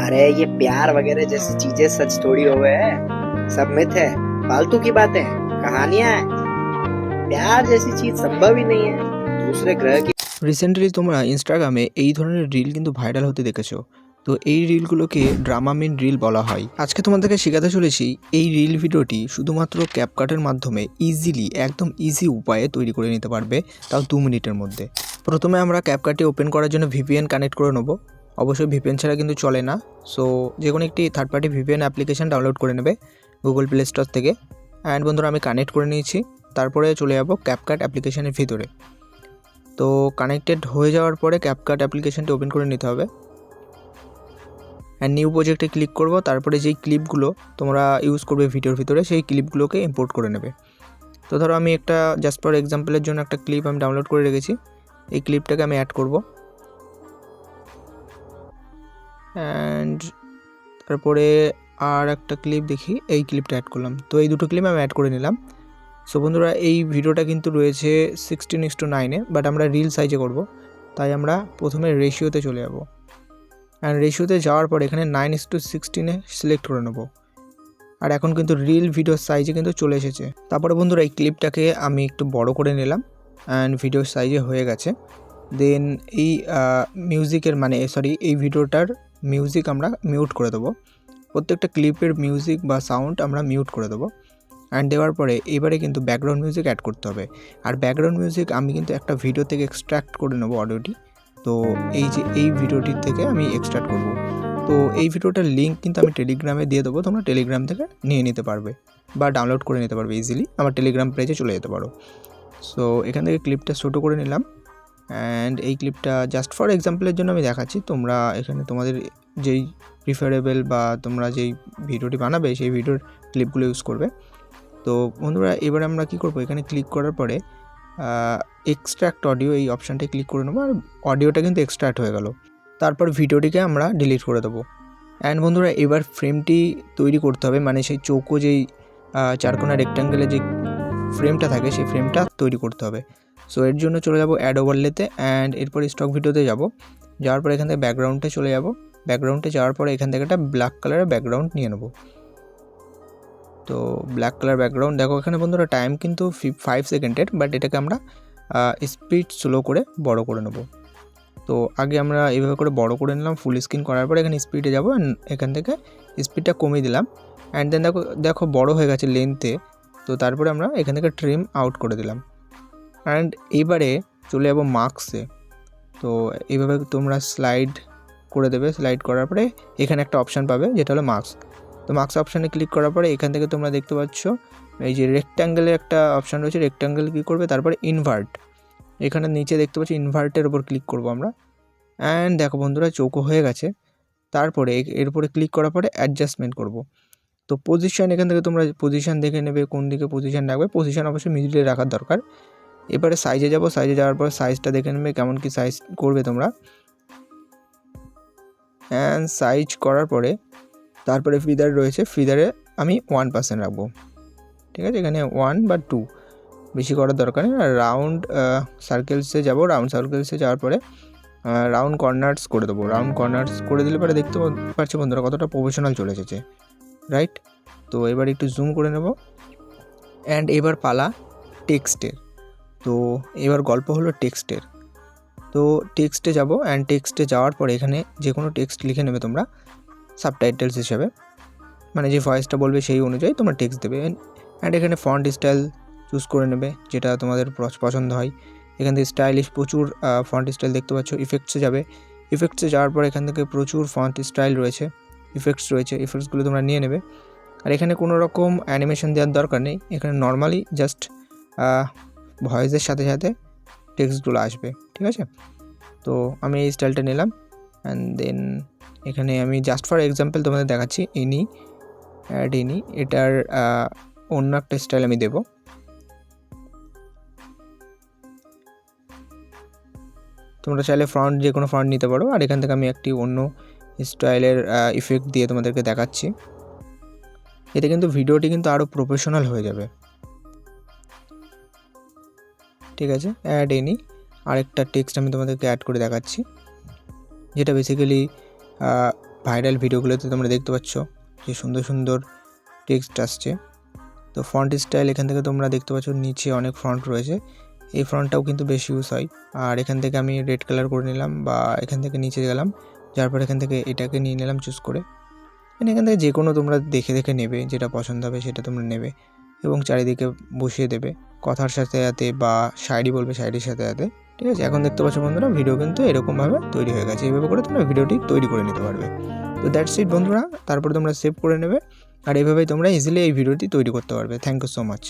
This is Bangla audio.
अरे ये प्यार वगैरह जैसी चीजें सच थोड़ी हो गए है, सब मिथ है, फालतू की बातें हैं, कहानियां हैं। प्यार जैसी चीज संभव ही नहीं है दूसरे ग्रह की। রিসেন্টলি তোমরা ইনস্টাগ্রামে এই ধরনের রিল কিন্তু ভাইরাল হতে দেখেছো। তো এই রিলগুলোকে ড্রামামিন রিল বলা হয়। আজকে তোমাদেরকে শেখাতে চলেছি এই রিল ভিডিওটি শুধুমাত্র ক্যাপকাটের মাধ্যমে ইজিলি একদম ইজি উপায়ে তৈরি করে নিতে পারবে, তাও 2 মিনিটের মধ্যে। প্রথমে আমরা ক্যাপকাটটি ওপেন করার জন্য ভিপিএন কানেক্ট করে নেব। অবশ্যই ভিপিএন ছাড়া কিন্তু চলে না। সো যে কোনো একটি third party VPN application download করে নেবে গুগল প্লে স্টোর থেকে। অ্যান্ড বন্ধুরা আমি কানেক্ট করে নিয়েছি। তারপরে চলে যাব ক্যাপকাট অ্যাপ্লিকেশানের ভিতরে। তো কানেক্টেড হয়ে যাওয়ার পরে ক্যাপকাট অ্যাপ্লিকেশানটি ওপেন করে নিতে হবে অ্যান্ড নিউ প্রজেক্টে ক্লিক করব। তারপরে যেই ক্লিপগুলো তোমরা ইউজ করবে ভিডিওর ভিতরে সেই ক্লিপগুলোকে ইম্পোর্ট করে নেবে। তো ধরো আমি একটা জাস্ট ফর এক্সাম্পলের জন্য একটা ক্লিপ আমি ডাউনলোড করে রেখেছি। এই ক্লিপটাকে আমি অ্যাড করব অ্যান্ড তারপরে আর একটা ক্লিপ দেখি, এই ক্লিপটা অ্যাড করলাম। তো এই দুটো ক্লিপ আমি অ্যাড করে নিলাম। সো বন্ধুরা এই ভিডিওটা কিন্তু রয়েছে 16:9, বাট আমরা রিল সাইজে করব, তাই আমরা প্রথমে রেশিওতে চলে যাব অ্যান্ড রেশিওতে যাওয়ার পর এখানে 9:16 সিলেক্ট করে নেব। আর এখন কিন্তু রিল ভিডিওর সাইজে কিন্তু চলে এসেছে। তারপরে বন্ধুরা এই ক্লিপটাকে আমি একটু বড় করে নিলাম অ্যান্ড ভিডিওর সাইজে হয়ে গেছে। দেন এই মিউজিকের এই ভিডিওটার মিউজিক আমরা মিউট করে দেবো। প্রত্যেকটা ক্লিপের মিউজিক বা সাউন্ড আমরা মিউট করে দেবো অ্যান্ড দেওয়ার পরে এবারে কিন্তু ব্যাকগ্রাউন্ড মিউজিক অ্যাড করতে হবে। আর ব্যাকগ্রাউন্ড মিউজিক আমি কিন্তু একটা ভিডিও থেকে এক্সট্র্যাক্ট করে নেবো অডিওটি। তো এই ভিডিওটির থেকে আমি এক্সট্র্যাক্ট করব। তো এই ভিডিওটার লিঙ্ক কিন্তু আমি টেলিগ্রামে দিয়ে দেবো, তোমরা টেলিগ্রাম থেকে নিয়ে নিতে পারবে বা ডাউনলোড করে নিতে পারবে ইজিলি। আমার টেলিগ্রাম পেজে চলে যেতে পারো। সো এখান থেকে ক্লিপটা ছোটো করে নিলাম অ্যান্ড এই ক্লিপটা জাস্ট ফর এক্সাম্পলের জন্য আমি দেখাচ্ছি। তোমরা এখানে তোমাদের যেই প্রিফারেবল বা তোমরা যেই ভিডিওটি বানাবে সেই ভিডিওর ক্লিপগুলো ইউজ করবে। তো বন্ধুরা এবার আমরা কী করবো, এখানে ক্লিক করার পরে এক্সট্র্যাক্ট অডিও এই অপশানটায় ক্লিক করে নেবো আর অডিওটা কিন্তু এক্সট্র্যাক্ট হয়ে গেল। তারপর ভিডিওটিকে আমরা ডিলিট করে দেবো অ্যান্ড বন্ধুরা এবার ফ্রেমটি তৈরি করতে হবে, মানে সেই চৌকো যেই চারকোনা রেক্ট্যাঙ্গেলের যে ফ্রেমটা থাকে সেই ফ্রেমটা তৈরি করতে হবে। সো এর জন্য চলে যাব অ্যাড ওভারলেতে অ্যান্ড এরপর স্টক ভিডিওতে যাব। যাওয়ার পরে এখান থেকে ব্যাকগ্রাউন্ডে চলে যাব। ব্যাকগ্রাউন্ডে যাওয়ার পরে এখান থেকে একটা ব্ল্যাক কালারের ব্যাকগ্রাউন্ড নিয়ে নেব। তো ব্ল্যাক কালার ব্যাকগ্রাউন্ড দেখো এখানে বন্ধুরা টাইম কিন্তু 5 সেকেন্ডের, বাট এটাকে আমরা স্পিড স্লো করে বড় করে নেব। তো আগে আমরা এইভাবে করে বড় করে নিলাম ফুল স্ক্রিন করার পরে এখানে স্পিডে যাব অ্যান্ড এখান থেকে স্পিডটা কমিয়ে দিলাম অ্যান্ড দেন দেখো বড় হয়ে গেছে লেন্থে। তো তারপরে আমরা এখান থেকে ট্রিম আউট করে দিলাম অ্যান্ড এইবারে চলে যাব মার্কসে। তো এইভাবে তোমরা স্লাইড করে দেবে। স্লাইড করার পরে এখানে একটা অপশান পাবে যেটা হলো মার্কস। তো মার্কস অপশানে ক্লিক করার পরে এখান থেকে তোমরা দেখতে পাচ্ছ এই যে রেক্ট্যাঙ্গেলের একটা অপশান রয়েছে, রেক্ট্যাঙ্গেল কী করবে, তারপরে ইনভার্ট, এখানে নিচে দেখতে পাচ্ছি ইনভার্টের ওপর ক্লিক করব আমরা অ্যান্ড দেখো বন্ধুরা চৌকো হয়ে গেছে। তারপরে এর উপরে ক্লিক করার পরে অ্যাডজাস্টমেন্ট করব। তো পজিশান এখান থেকে তোমরা পজিশান দেখে নেবে কোন দিকে পজিশান রাখবে। পজিশান অবশ্যই মিডিলে রাখার দরকার। এবারে সাইজে যাব, সাইজে যাওয়ার পর সাইজটা দেখে নেবে কেমন কি সাইজ করবে তোমরা অ্যান্ড সাইজ করার পরে তারপরে ফিদার রয়েছে, ফিদারে আমি 1% রাখবো। ঠিক আছে, এখানে 1 বা 2 বেশি করার দরকার নেই। আর রাউন্ড সার্কেলসে যাব, রাউন্ড সার্কেলসে যাওয়ার পরে রাউন্ড কর্নার্স করে দেবো। রাউন্ড কর্নার্স করে দিলে পরে দেখতে পাচ্ছি বন্ধুরা কতটা প্রফেশনাল চলে এসেছে, রাইট? তো এবার একটু জুম করে নেব অ্যান্ড এবার পালা টেক্সটের। তো এবার গল্প হলো টেক্সটের। তো টেক্সটে যাব অ্যান্ড টেক্সটে যাওয়ার পরে এখানে যে কোনো টেক্সট লিখে নেবে তোমরা সাবটাইটেলস হিসাবে, মানে যে ভয়েসটা বলবে সেই অনুযায়ী তোমরা টেক্সট দেবে অ্যান্ড এখানে ফন্ট স্টাইল চুজ করে নেবে যেটা তোমাদের পছন্দ হয়। এখান থেকে স্টাইলিশ প্রচুর ফন্ট স্টাইল দেখতে পাচ্ছ। ইফেক্টসে যাবে, ইফেক্টসে যাওয়ার পর এখান থেকে প্রচুর ফন্ট স্টাইল রয়েছে, ইফেক্টস রয়েছে, ইফেক্টসগুলো তোমরা নিয়ে নেবে। আর এখানে কোনো রকম অ্যানিমেশন দেওয়ার দরকার নেই, এখানে নর্মালি জাস্ট ভয়েসের সাথে সাথে টেক্সটগুলো আসবে, ঠিক আছে? তো আমি এই স্টাইলটা নিলাম অ্যান্ড দেন এখানে আমি জাস্ট ফর এক্সাম্পল তোমাদের দেখাচ্ছি এনি এটার অন্য একটা স্টাইল আমি দেব। তোমরা চাইলে ফন্ট যে কোনো ফন্ট নিতে পারো। আর এখান থেকে আমি একটি অন্য স্টাইলের ইফেক্ট দিয়ে তোমাদেরকে দেখাচ্ছি। এতে কিন্তু ভিডিওটি কিন্তু আরও প্রফেশনাল হয়ে যাবে, ঠিক আছে? অ্যাড এনি আরেকটা টেক্সট আমি তোমাদেরকে অ্যাড করে দেখাচ্ছি, যেটা বেসিক্যালি ভাইরাল ভিডিওগুলোতে তোমরা দেখতে পাচ্ছ যে সুন্দর সুন্দর টেক্সট আসছে। তো ফন্ট স্টাইল এখান থেকে তোমরা দেখতে পাচ্ছ নিচে অনেক ফন্ট রয়েছে, এই ফন্টটাও কিন্তু বেশি ইউজ হয়। আর এখান থেকে আমি রেড কালার করে নিলাম বা এখান থেকে নিচে গেলাম, যারপর এখান থেকে এটাকে নিয়ে নিলাম চুজ করে। এখান থেকে যে কোনো তোমরা দেখে দেখে নেবে, যেটা পছন্দ হবে সেটা তোমরা নেবে এবং চারিদিকে বসিয়ে দেবে কথার সাথে সাথে বা শায়রি বলবে শায়রির সাথে সাথে। ঠিক আছে, এখন দেখতে পাচ্ছ বন্ধুরা ভিডিও কিন্তু এরকমভাবে তৈরি হয়ে গেছে। এইভাবে করে তোমরা ভিডিওটি তৈরি করে নিতে পারবে। তো দ্যাটস ইট বন্ধুরা, তারপর তোমরা সেভ করে নেবে আর এইভাবেই তোমরা ইজিলি এই ভিডিওটি তৈরি করতে পারবে। Thank you so much.